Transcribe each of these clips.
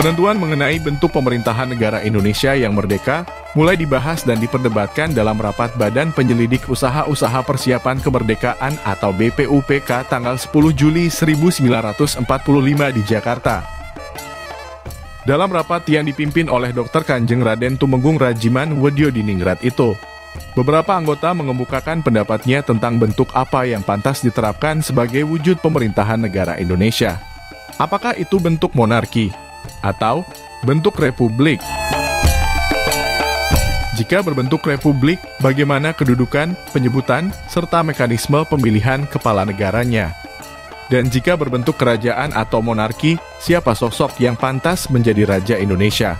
Penentuan mengenai bentuk pemerintahan negara Indonesia yang merdeka mulai dibahas dan diperdebatkan dalam rapat Badan Penyelidik Usaha-Usaha Persiapan Kemerdekaan atau BPUPK tanggal 10 Juli 1945 di Jakarta. Dalam rapat yang dipimpin oleh Dr. Kanjeng Raden Tumenggung Rajiman Wedyodiningrat itu, beberapa anggota mengemukakan pendapatnya tentang bentuk apa yang pantas diterapkan sebagai wujud pemerintahan negara Indonesia. Apakah itu bentuk monarki atau bentuk republik? Jika berbentuk republik, bagaimana kedudukan, penyebutan, serta mekanisme pemilihan kepala negaranya? Dan jika berbentuk kerajaan atau monarki, siapa sosok yang pantas menjadi Raja Indonesia?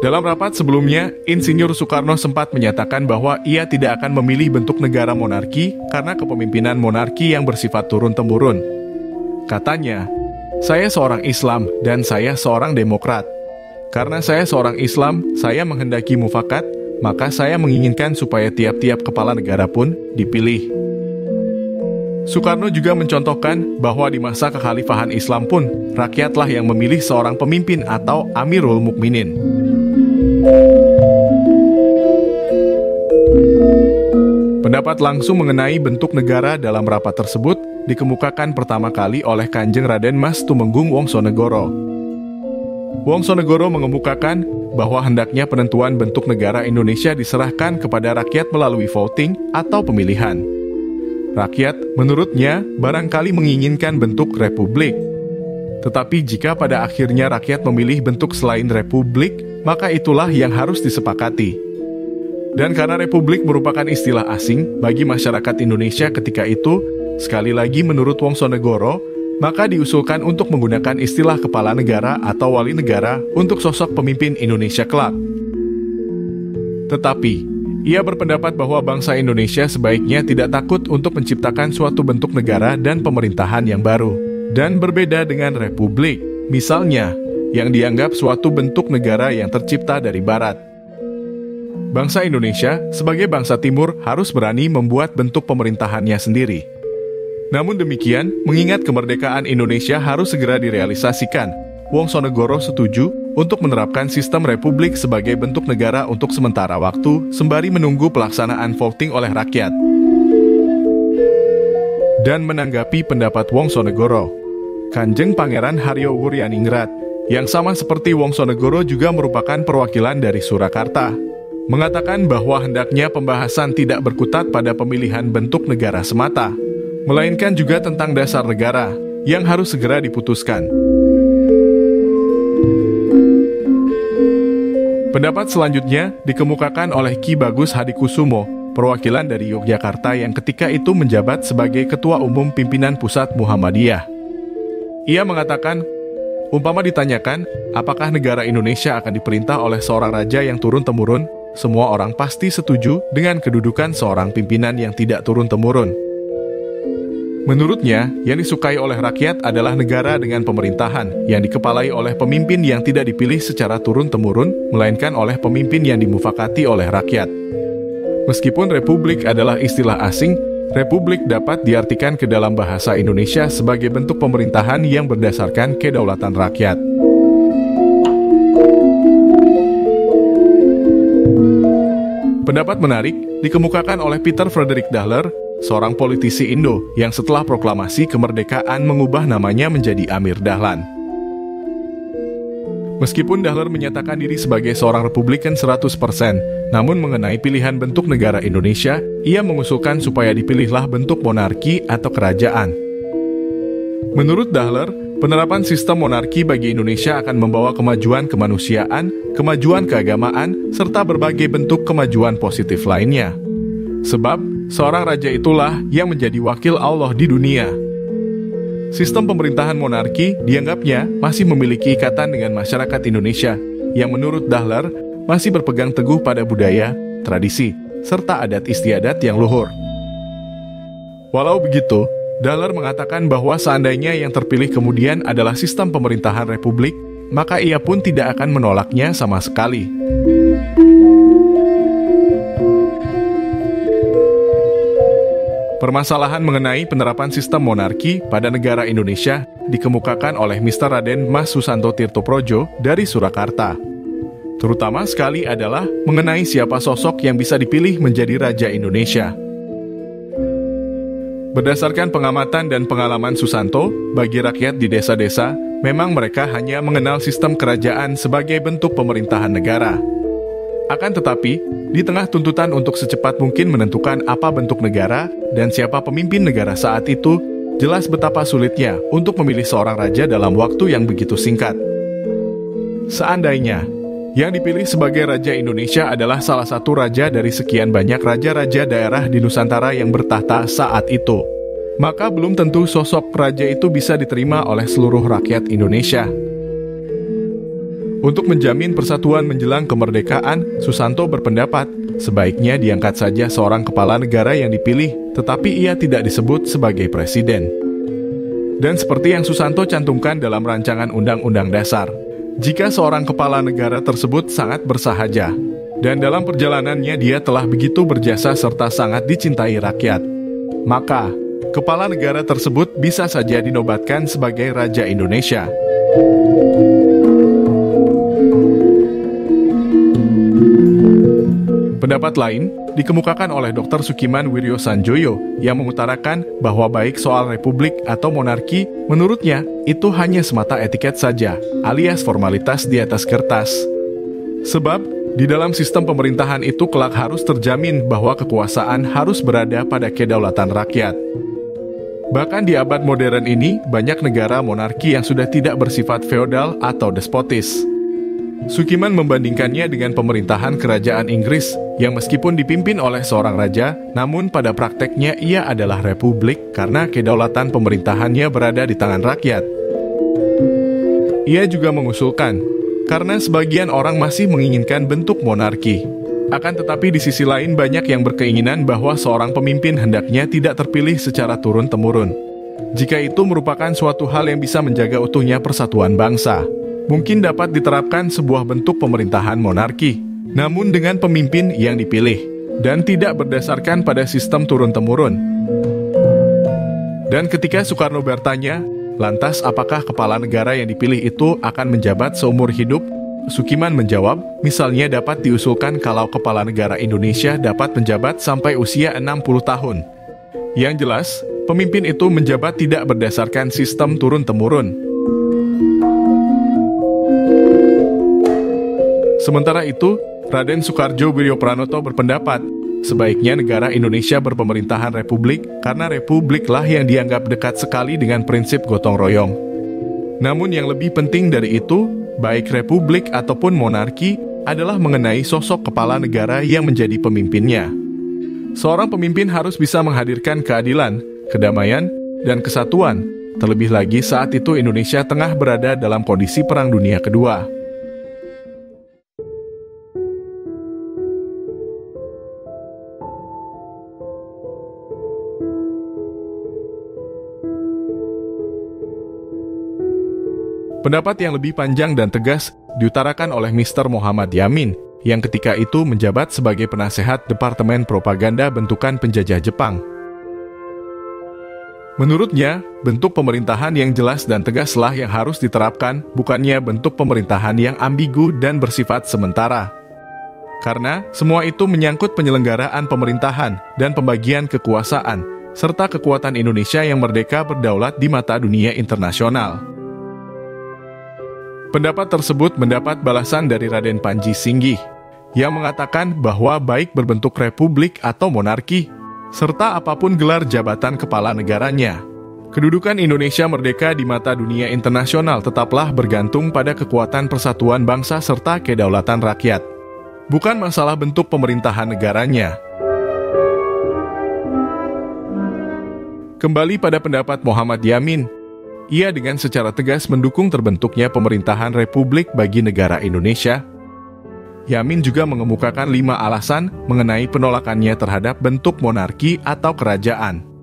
Dalam rapat sebelumnya, Insinyur Soekarno sempat menyatakan bahwa ia tidak akan memilih bentuk negara monarki karena kepemimpinan monarki yang bersifat turun-temurun. Katanya, "Saya seorang Islam dan saya seorang Demokrat. Karena saya seorang Islam, saya menghendaki mufakat, maka saya menginginkan supaya tiap-tiap kepala negara pun dipilih." Soekarno juga mencontohkan bahwa di masa kekhalifahan Islam pun, rakyatlah yang memilih seorang pemimpin atau Amirul Mukminin. Pendapat langsung mengenai bentuk negara dalam rapat tersebut dikemukakan pertama kali oleh Kanjeng Raden Mas Tumenggung Wongsonegoro. Wongsonegoro mengemukakan bahwa hendaknya penentuan bentuk negara Indonesia diserahkan kepada rakyat melalui voting atau pemilihan. Rakyat, menurutnya, barangkali menginginkan bentuk republik. Tetapi jika pada akhirnya rakyat memilih bentuk selain republik, maka itulah yang harus disepakati. Dan karena republik merupakan istilah asing bagi masyarakat Indonesia ketika itu, sekali lagi menurut Wongsonegoro, maka diusulkan untuk menggunakan istilah kepala negara atau wali negara untuk sosok pemimpin Indonesia kelak. Tetapi, ia berpendapat bahwa bangsa Indonesia sebaiknya tidak takut untuk menciptakan suatu bentuk negara dan pemerintahan yang baru, dan berbeda dengan republik, misalnya, yang dianggap suatu bentuk negara yang tercipta dari Barat. Bangsa Indonesia, sebagai bangsa Timur, harus berani membuat bentuk pemerintahannya sendiri. Namun demikian, mengingat kemerdekaan Indonesia harus segera direalisasikan, Wongsonegoro setuju untuk menerapkan sistem republik sebagai bentuk negara untuk sementara waktu, sembari menunggu pelaksanaan voting oleh rakyat. Dan menanggapi pendapat Wongsonegoro, Kanjeng Pangeran Haryo Wuryaningrat, yang sama seperti Wongsonegoro juga merupakan perwakilan dari Surakarta, mengatakan bahwa hendaknya pembahasan tidak berkutat pada pemilihan bentuk negara semata, melainkan juga tentang dasar negara yang harus segera diputuskan. Pendapat selanjutnya dikemukakan oleh Ki Bagus Hadikusumo, perwakilan dari Yogyakarta yang ketika itu menjabat sebagai Ketua Umum Pimpinan Pusat Muhammadiyah. Ia mengatakan, umpama ditanyakan, apakah negara Indonesia akan diperintah oleh seorang raja yang turun-temurun, semua orang pasti setuju dengan kedudukan seorang pimpinan yang tidak turun-temurun. Menurutnya, yang disukai oleh rakyat adalah negara dengan pemerintahan yang dikepalai oleh pemimpin yang tidak dipilih secara turun-temurun, melainkan oleh pemimpin yang dimufakati oleh rakyat. Meskipun republik adalah istilah asing, republik dapat diartikan ke dalam bahasa Indonesia sebagai bentuk pemerintahan yang berdasarkan kedaulatan rakyat. Pendapat menarik dikemukakan oleh Peter Frederick Dahler, seorang politisi Indo yang setelah proklamasi kemerdekaan mengubah namanya menjadi Amir Dahlan. Meskipun Dahler menyatakan diri sebagai seorang Republikan 100%, namun mengenai pilihan bentuk negara Indonesia, ia mengusulkan supaya dipilihlah bentuk monarki atau kerajaan. Menurut Dahler, Penerapan sistem monarki bagi Indonesia akan membawa kemajuan kemanusiaan, kemajuan keagamaan, serta berbagai bentuk kemajuan positif lainnya. Sebab, seorang raja itulah yang menjadi wakil Allah di dunia. Sistem pemerintahan monarki dianggapnya masih memiliki ikatan dengan masyarakat Indonesia, yang menurut Dahler masih berpegang teguh pada budaya, tradisi, serta adat istiadat yang luhur. Walau begitu, Dahler mengatakan bahwa seandainya yang terpilih kemudian adalah sistem pemerintahan republik, maka ia pun tidak akan menolaknya sama sekali. Permasalahan mengenai penerapan sistem monarki pada negara Indonesia dikemukakan oleh Mr. Raden Mas Susanto Tirtoprojo dari Surakarta. Terutama sekali adalah mengenai siapa sosok yang bisa dipilih menjadi Raja Indonesia. Berdasarkan pengamatan dan pengalaman Susanto, bagi rakyat di desa-desa, memang mereka hanya mengenal sistem kerajaan sebagai bentuk pemerintahan negara. Akan tetapi, di tengah tuntutan untuk secepat mungkin menentukan apa bentuk negara dan siapa pemimpin negara saat itu, jelas betapa sulitnya untuk memilih seorang raja dalam waktu yang begitu singkat. Seandainya yang dipilih sebagai Raja Indonesia adalah salah satu raja dari sekian banyak raja-raja daerah di Nusantara yang bertahta saat itu, maka belum tentu sosok raja itu bisa diterima oleh seluruh rakyat Indonesia. Untuk menjamin persatuan menjelang kemerdekaan, Susanto berpendapat sebaiknya diangkat saja seorang kepala negara yang dipilih, tetapi ia tidak disebut sebagai presiden. Dan seperti yang Susanto cantumkan dalam rancangan Undang-Undang Dasar, jika seorang kepala negara tersebut sangat bersahaja, dan dalam perjalanannya dia telah begitu berjasa serta sangat dicintai rakyat, maka kepala negara tersebut bisa saja dinobatkan sebagai Raja Indonesia. Pendapat lain dikemukakan oleh Dr. Sukiman Wiryo Sanjoyo yang mengutarakan bahwa baik soal republik atau monarki, menurutnya itu hanya semata etiket saja, alias formalitas di atas kertas. Sebab, di dalam sistem pemerintahan itu kelak harus terjamin bahwa kekuasaan harus berada pada kedaulatan rakyat. Bahkan di abad modern ini, banyak negara monarki yang sudah tidak bersifat feodal atau despotis. Sukiman membandingkannya dengan pemerintahan kerajaan Inggris yang meskipun dipimpin oleh seorang raja, namun pada prakteknya ia adalah republik karena kedaulatan pemerintahannya berada di tangan rakyat. Ia juga mengusulkan, karena sebagian orang masih menginginkan bentuk monarki. Akan tetapi di sisi lain banyak yang berkeinginan bahwa seorang pemimpin hendaknya tidak terpilih secara turun-temurun. Jika itu merupakan suatu hal yang bisa menjaga utuhnya persatuan bangsa, mungkin dapat diterapkan sebuah bentuk pemerintahan monarki, namun dengan pemimpin yang dipilih, dan tidak berdasarkan pada sistem turun-temurun. Dan ketika Soekarno bertanya, lantas apakah kepala negara yang dipilih itu akan menjabat seumur hidup? Sukiman menjawab, misalnya dapat diusulkan kalau kepala negara Indonesia dapat menjabat sampai usia 60 tahun. Yang jelas, pemimpin itu menjabat tidak berdasarkan sistem turun-temurun. Sementara itu, Raden Soekardjo Wiryopranoto berpendapat, sebaiknya negara Indonesia berpemerintahan republik karena republiklah yang dianggap dekat sekali dengan prinsip gotong royong. Namun yang lebih penting dari itu, baik republik ataupun monarki adalah mengenai sosok kepala negara yang menjadi pemimpinnya. Seorang pemimpin harus bisa menghadirkan keadilan, kedamaian, dan kesatuan, terlebih lagi saat itu Indonesia tengah berada dalam kondisi Perang Dunia Kedua. Pendapat yang lebih panjang dan tegas diutarakan oleh Mr. Muhammad Yamin, yang ketika itu menjabat sebagai penasehat Departemen Propaganda bentukan penjajah Jepang. Menurutnya, bentuk pemerintahan yang jelas dan tegaslah yang harus diterapkan, bukannya bentuk pemerintahan yang ambigu dan bersifat sementara. Karena semua itu menyangkut penyelenggaraan pemerintahan dan pembagian kekuasaan, serta kekuatan Indonesia yang merdeka berdaulat di mata dunia internasional. Pendapat tersebut mendapat balasan dari Raden Panji Singgih, yang mengatakan bahwa baik berbentuk republik atau monarki, serta apapun gelar jabatan kepala negaranya, Kedudukan Indonesia merdeka di mata dunia internasional tetaplah bergantung pada kekuatan persatuan bangsa serta kedaulatan rakyat. Bukan masalah bentuk pemerintahan negaranya. Kembali pada pendapat Muhammad Yamin, ia dengan secara tegas mendukung terbentuknya pemerintahan republik bagi negara Indonesia. Yamin juga mengemukakan 5 alasan mengenai penolakannya terhadap bentuk monarki atau kerajaan.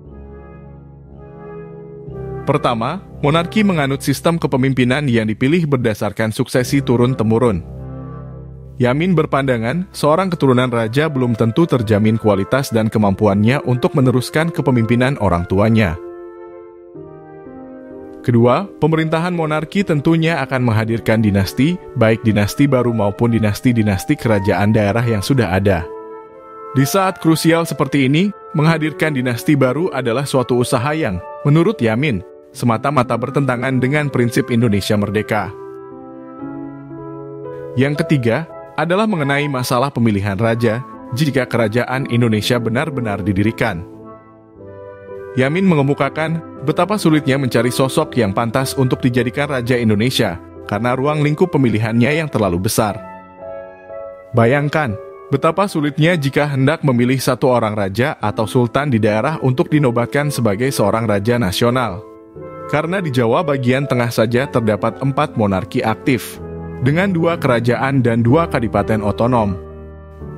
Pertama, monarki menganut sistem kepemimpinan yang dipilih berdasarkan suksesi turun-temurun. Yamin berpandangan, seorang keturunan raja belum tentu terjamin kualitas dan kemampuannya untuk meneruskan kepemimpinan orang tuanya. Kedua, pemerintahan monarki tentunya akan menghadirkan dinasti, baik dinasti baru maupun dinasti-dinasti kerajaan daerah yang sudah ada. Di saat krusial seperti ini, menghadirkan dinasti baru adalah suatu usaha yang, menurut Yamin, semata-mata bertentangan dengan prinsip Indonesia merdeka. Yang ketiga adalah mengenai masalah pemilihan raja jika kerajaan Indonesia benar-benar didirikan. Yamin mengemukakan betapa sulitnya mencari sosok yang pantas untuk dijadikan raja Indonesia karena ruang lingkup pemilihannya yang terlalu besar. Bayangkan, betapa sulitnya jika hendak memilih satu orang raja atau sultan di daerah untuk dinobatkan sebagai seorang raja nasional. Karena di Jawa bagian tengah saja terdapat 4 monarki aktif, dengan 2 kerajaan dan 2 kadipaten otonom.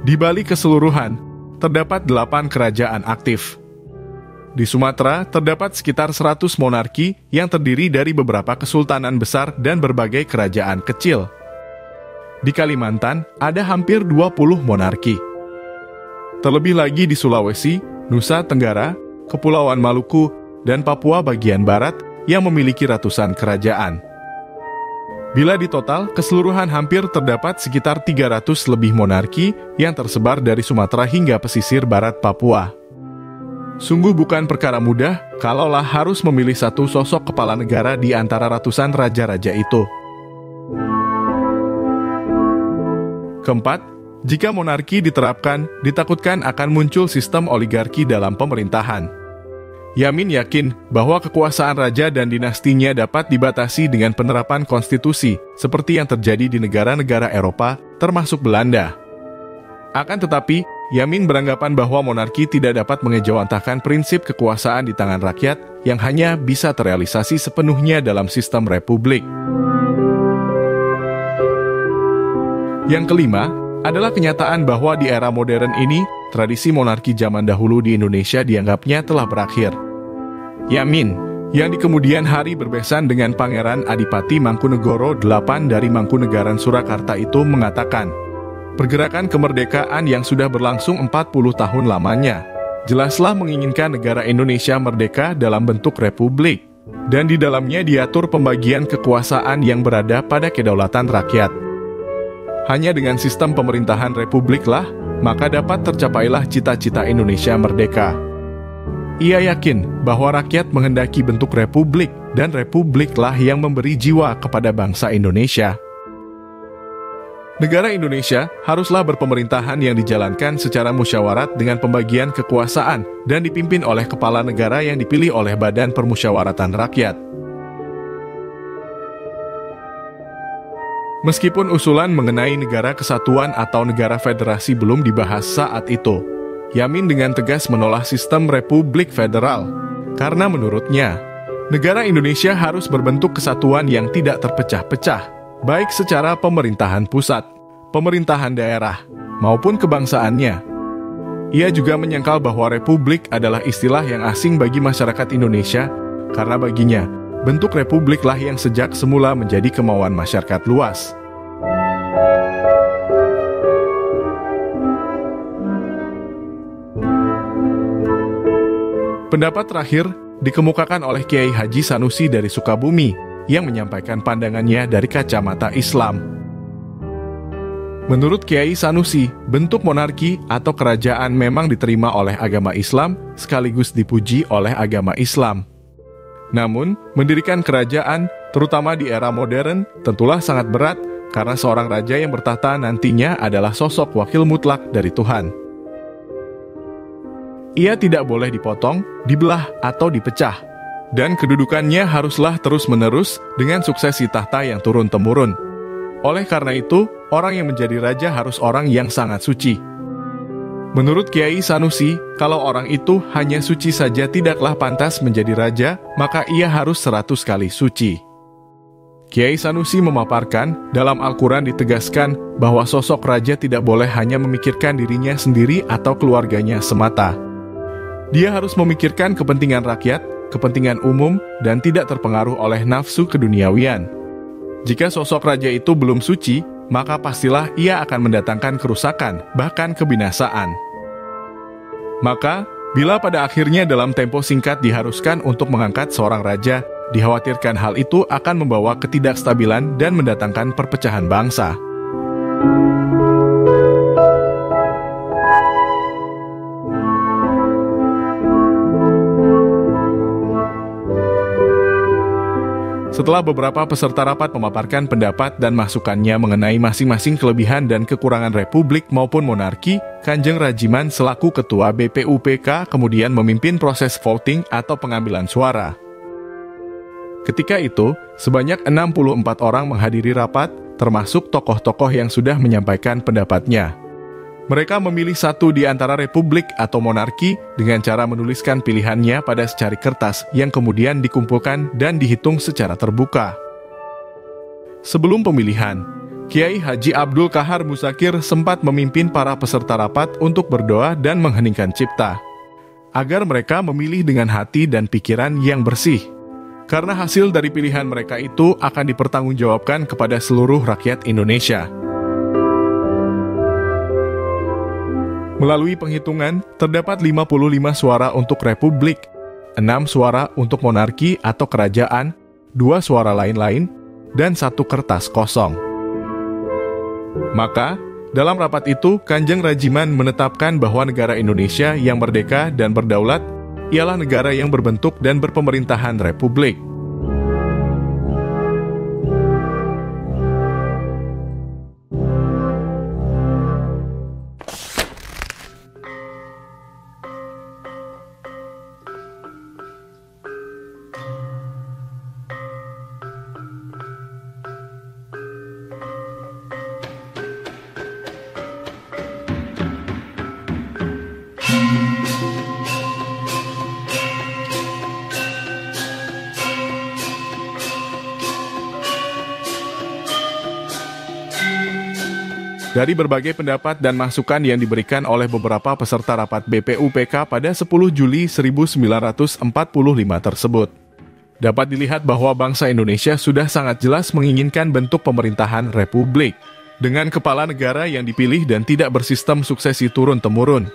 Di Bali keseluruhan, terdapat 8 kerajaan aktif. Di Sumatera, terdapat sekitar 100 monarki yang terdiri dari beberapa kesultanan besar dan berbagai kerajaan kecil. Di Kalimantan, ada hampir 20 monarki. Terlebih lagi di Sulawesi, Nusa Tenggara, Kepulauan Maluku, dan Papua bagian barat yang memiliki ratusan kerajaan. Bila ditotal, keseluruhan hampir terdapat sekitar 300 lebih monarki yang tersebar dari Sumatera hingga pesisir barat Papua. Sungguh bukan perkara mudah kalaulah harus memilih satu sosok kepala negara di antara ratusan raja-raja itu. Keempat, jika monarki diterapkan, ditakutkan akan muncul sistem oligarki dalam pemerintahan. Yamin yakin bahwa kekuasaan raja dan dinastinya dapat dibatasi dengan penerapan konstitusi, seperti yang terjadi di negara-negara Eropa, termasuk Belanda. Akan tetapi, Yamin beranggapan bahwa monarki tidak dapat mengejawantahkan prinsip kekuasaan di tangan rakyat yang hanya bisa terrealisasi sepenuhnya dalam sistem republik. Yang kelima adalah kenyataan bahwa di era modern ini, tradisi monarki zaman dahulu di Indonesia dianggapnya telah berakhir. Yamin, yang di kemudian hari berbesan dengan Pangeran Adipati Mangkunegoro VIII dari Mangkunegaran Surakarta itu mengatakan, pergerakan kemerdekaan yang sudah berlangsung 40 tahun lamanya, jelaslah menginginkan negara Indonesia merdeka dalam bentuk republik, dan di dalamnya diatur pembagian kekuasaan yang berada pada kedaulatan rakyat. Hanya dengan sistem pemerintahan republiklah, maka dapat tercapailah cita-cita Indonesia merdeka. Ia yakin bahwa rakyat menghendaki bentuk republik, dan republiklah yang memberi jiwa kepada bangsa Indonesia. Negara Indonesia haruslah berpemerintahan yang dijalankan secara musyawarat dengan pembagian kekuasaan dan dipimpin oleh kepala negara yang dipilih oleh Badan Permusyawaratan Rakyat. Meskipun usulan mengenai negara kesatuan atau negara federasi belum dibahas saat itu, Yamin dengan tegas menolak sistem republik federal, karena menurutnya, negara Indonesia harus berbentuk kesatuan yang tidak terpecah-pecah, baik secara pemerintahan pusat, pemerintahan daerah, maupun kebangsaannya. Ia juga menyangkal bahwa republik adalah istilah yang asing bagi masyarakat Indonesia, karena baginya, bentuk republiklah yang sejak semula menjadi kemauan masyarakat luas. Pendapat terakhir dikemukakan oleh Kiai Haji Sanusi dari Sukabumi yang menyampaikan pandangannya dari kacamata Islam. Menurut Kiai Sanusi, bentuk monarki atau kerajaan memang diterima oleh agama Islam sekaligus dipuji oleh agama Islam. Namun, mendirikan kerajaan, terutama di era modern, tentulah sangat berat karena seorang raja yang bertahta nantinya adalah sosok wakil mutlak dari Tuhan. Ia tidak boleh dipotong, dibelah, atau dipecah, dan kedudukannya haruslah terus-menerus dengan suksesi tahta yang turun-temurun. Oleh karena itu, orang yang menjadi raja harus orang yang sangat suci. Menurut Kiai Sanusi, kalau orang itu hanya suci saja tidaklah pantas menjadi raja, maka ia harus 100 kali suci. Kiai Sanusi memaparkan, dalam Al-Quran ditegaskan bahwa sosok raja tidak boleh hanya memikirkan dirinya sendiri atau keluarganya semata. Dia harus memikirkan kepentingan rakyat, kepentingan umum, dan tidak terpengaruh oleh nafsu keduniawian. Jika sosok raja itu belum suci, maka pastilah ia akan mendatangkan kerusakan, bahkan kebinasaan. Maka, bila pada akhirnya dalam tempo singkat diharuskan untuk mengangkat seorang raja, dikhawatirkan hal itu akan membawa ketidakstabilan dan mendatangkan perpecahan bangsa. Setelah beberapa peserta rapat memaparkan pendapat dan masukannya mengenai masing-masing kelebihan dan kekurangan republik maupun monarki, Kanjeng Rajiman selaku Ketua BPUPK kemudian memimpin proses voting atau pengambilan suara. Ketika itu, sebanyak 64 orang menghadiri rapat, termasuk tokoh-tokoh yang sudah menyampaikan pendapatnya. Mereka memilih satu di antara republik atau monarki dengan cara menuliskan pilihannya pada secari kertas yang kemudian dikumpulkan dan dihitung secara terbuka. Sebelum pemilihan, Kiai Haji Abdul Kahar Musakir sempat memimpin para peserta rapat untuk berdoa dan mengheningkan cipta, agar mereka memilih dengan hati dan pikiran yang bersih. Karena hasil dari pilihan mereka itu akan dipertanggungjawabkan kepada seluruh rakyat Indonesia. Melalui penghitungan, terdapat 55 suara untuk republik, 6 suara untuk monarki atau kerajaan, 2 suara lain-lain, dan 1 kertas kosong. Maka, dalam rapat itu, Kanjeng Rajiman menetapkan bahwa negara Indonesia yang merdeka dan berdaulat ialah negara yang berbentuk dan berpemerintahan republik. Dari berbagai pendapat dan masukan yang diberikan oleh beberapa peserta rapat BPUPK pada 10 Juli 1945 tersebut, dapat dilihat bahwa bangsa Indonesia sudah sangat jelas menginginkan bentuk pemerintahan republik, dengan kepala negara yang dipilih dan tidak bersistem suksesi turun-temurun.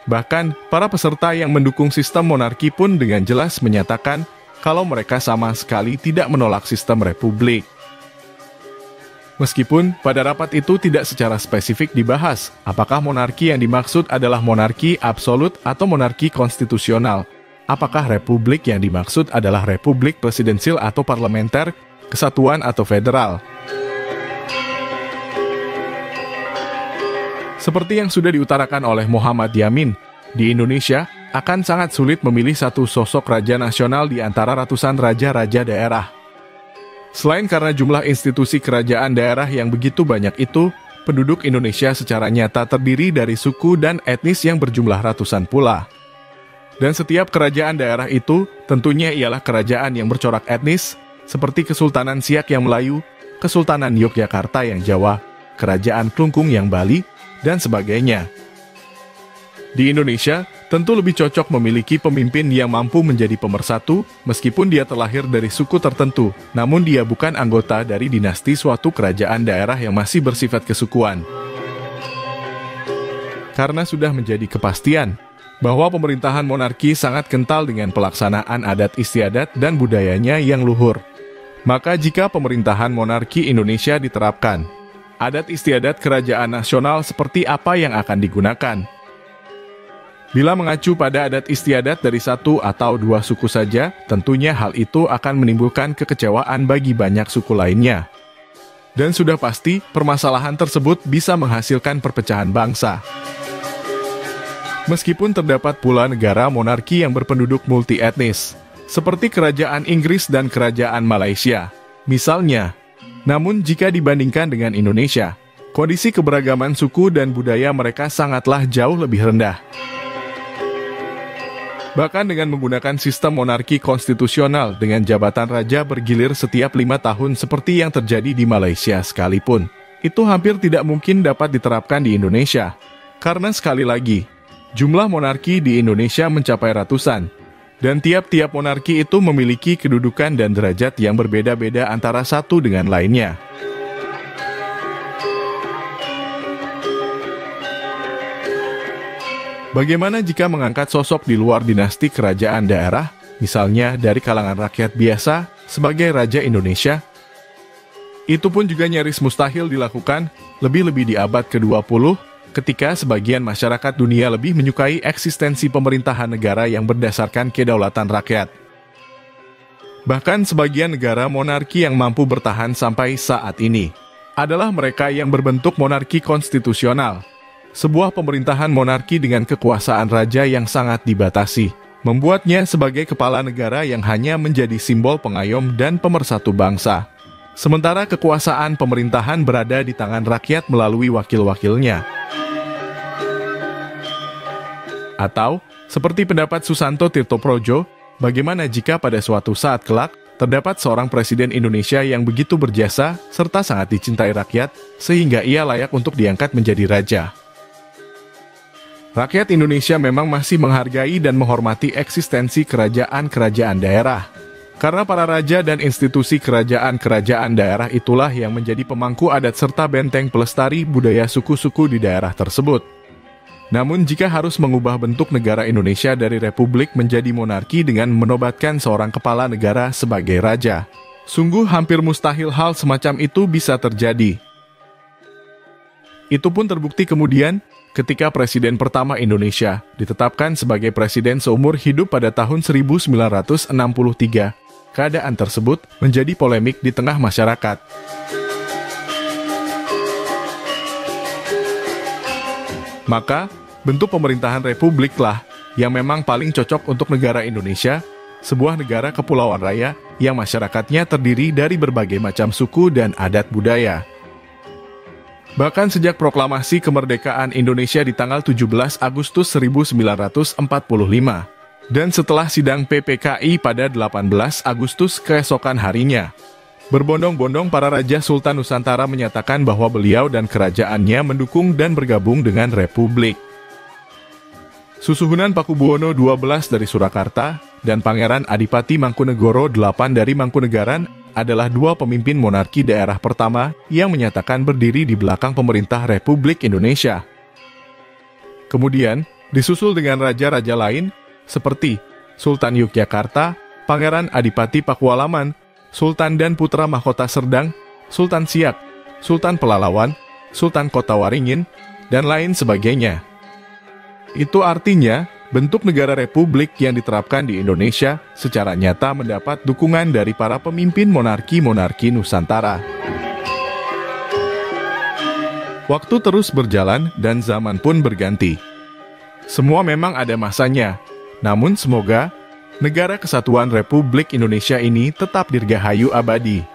Bahkan, para peserta yang mendukung sistem monarki pun dengan jelas menyatakan kalau mereka sama sekali tidak menolak sistem republik. Meskipun pada rapat itu tidak secara spesifik dibahas apakah monarki yang dimaksud adalah monarki absolut atau monarki konstitusional, apakah republik yang dimaksud adalah republik presidensil atau parlementer, kesatuan atau federal. Seperti yang sudah diutarakan oleh Muhammad Yamin, di Indonesia akan sangat sulit memilih satu sosok raja nasional di antara ratusan raja-raja daerah. Selain karena jumlah institusi kerajaan daerah yang begitu banyak itu, penduduk Indonesia secara nyata terdiri dari suku dan etnis yang berjumlah ratusan pula. Dan setiap kerajaan daerah itu tentunya ialah kerajaan yang bercorak etnis, seperti Kesultanan Siak yang Melayu, Kesultanan Yogyakarta yang Jawa, Kerajaan Klungkung yang Bali, dan sebagainya. Di Indonesia, tentu lebih cocok memiliki pemimpin yang mampu menjadi pemersatu, meskipun dia terlahir dari suku tertentu, namun dia bukan anggota dari dinasti suatu kerajaan daerah yang masih bersifat kesukuan. Karena sudah menjadi kepastian bahwa pemerintahan monarki sangat kental dengan pelaksanaan adat istiadat dan budayanya yang luhur. Maka jika pemerintahan monarki Indonesia diterapkan, adat istiadat kerajaan nasional seperti apa yang akan digunakan? Bila mengacu pada adat istiadat dari satu atau dua suku saja, tentunya hal itu akan menimbulkan kekecewaan bagi banyak suku lainnya. Dan sudah pasti, permasalahan tersebut bisa menghasilkan perpecahan bangsa. Meskipun terdapat pula negara monarki yang berpenduduk multi etnis, seperti Kerajaan Inggris dan Kerajaan Malaysia, misalnya. Namun jika dibandingkan dengan Indonesia, kondisi keberagaman suku dan budaya mereka sangatlah jauh lebih rendah. Bahkan dengan menggunakan sistem monarki konstitusional dengan jabatan raja bergilir setiap 5 tahun seperti yang terjadi di Malaysia sekalipun, itu hampir tidak mungkin dapat diterapkan di Indonesia. Karena sekali lagi, jumlah monarki di Indonesia mencapai ratusan, dan tiap-tiap monarki itu memiliki kedudukan dan derajat yang berbeda-beda antara satu dengan lainnya. Bagaimana jika mengangkat sosok di luar dinasti kerajaan daerah, misalnya dari kalangan rakyat biasa, sebagai Raja Indonesia? Itu pun juga nyaris mustahil dilakukan, lebih-lebih di abad ke-20, ketika sebagian masyarakat dunia lebih menyukai eksistensi pemerintahan negara yang berdasarkan kedaulatan rakyat. Bahkan sebagian negara monarki yang mampu bertahan sampai saat ini adalah mereka yang berbentuk monarki konstitusional. Sebuah pemerintahan monarki dengan kekuasaan raja yang sangat dibatasi, membuatnya sebagai kepala negara yang hanya menjadi simbol pengayom dan pemersatu bangsa. Sementara kekuasaan pemerintahan berada di tangan rakyat melalui wakil-wakilnya. Atau, seperti pendapat Susanto Tirtoprojo, bagaimana jika pada suatu saat kelak, terdapat seorang presiden Indonesia yang begitu berjasa, serta sangat dicintai rakyat, sehingga ia layak untuk diangkat menjadi raja. Rakyat Indonesia memang masih menghargai dan menghormati eksistensi kerajaan-kerajaan daerah. Karena para raja dan institusi kerajaan-kerajaan daerah itulah yang menjadi pemangku adat serta benteng pelestari budaya suku-suku di daerah tersebut. Namun jika harus mengubah bentuk negara Indonesia dari republik menjadi monarki dengan menobatkan seorang kepala negara sebagai raja, sungguh hampir mustahil hal semacam itu bisa terjadi. Itu pun terbukti kemudian ketika Presiden pertama Indonesia ditetapkan sebagai presiden seumur hidup pada tahun 1963. Keadaan tersebut menjadi polemik di tengah masyarakat. Maka, bentuk pemerintahan republik lah yang memang paling cocok untuk negara Indonesia, sebuah negara kepulauan raya yang masyarakatnya terdiri dari berbagai macam suku dan adat budaya. Bahkan sejak proklamasi kemerdekaan Indonesia di tanggal 17 Agustus 1945, dan setelah sidang PPKI pada 18 Agustus keesokan harinya, berbondong-bondong para Raja Sultan Nusantara menyatakan bahwa beliau dan kerajaannya mendukung dan bergabung dengan Republik. Susuhunan Pakubuwono XII dari Surakarta dan Pangeran Adipati Mangkunegoro VIII dari Mangkunegaran adalah dua pemimpin monarki daerah pertama yang menyatakan berdiri di belakang pemerintah Republik Indonesia. Kemudian, disusul dengan raja-raja lain seperti Sultan Yogyakarta, Pangeran Adipati Pakualaman, Sultan dan Putra Mahkota Serdang, Sultan Siak, Sultan Pelalawan, Sultan Kota Waringin, dan lain sebagainya. Itu artinya, bentuk negara republik yang diterapkan di Indonesia secara nyata mendapat dukungan dari para pemimpin monarki-monarki Nusantara. Waktu terus berjalan dan zaman pun berganti. Semua memang ada masanya, namun semoga Negara Kesatuan Republik Indonesia ini tetap dirgahayu abadi.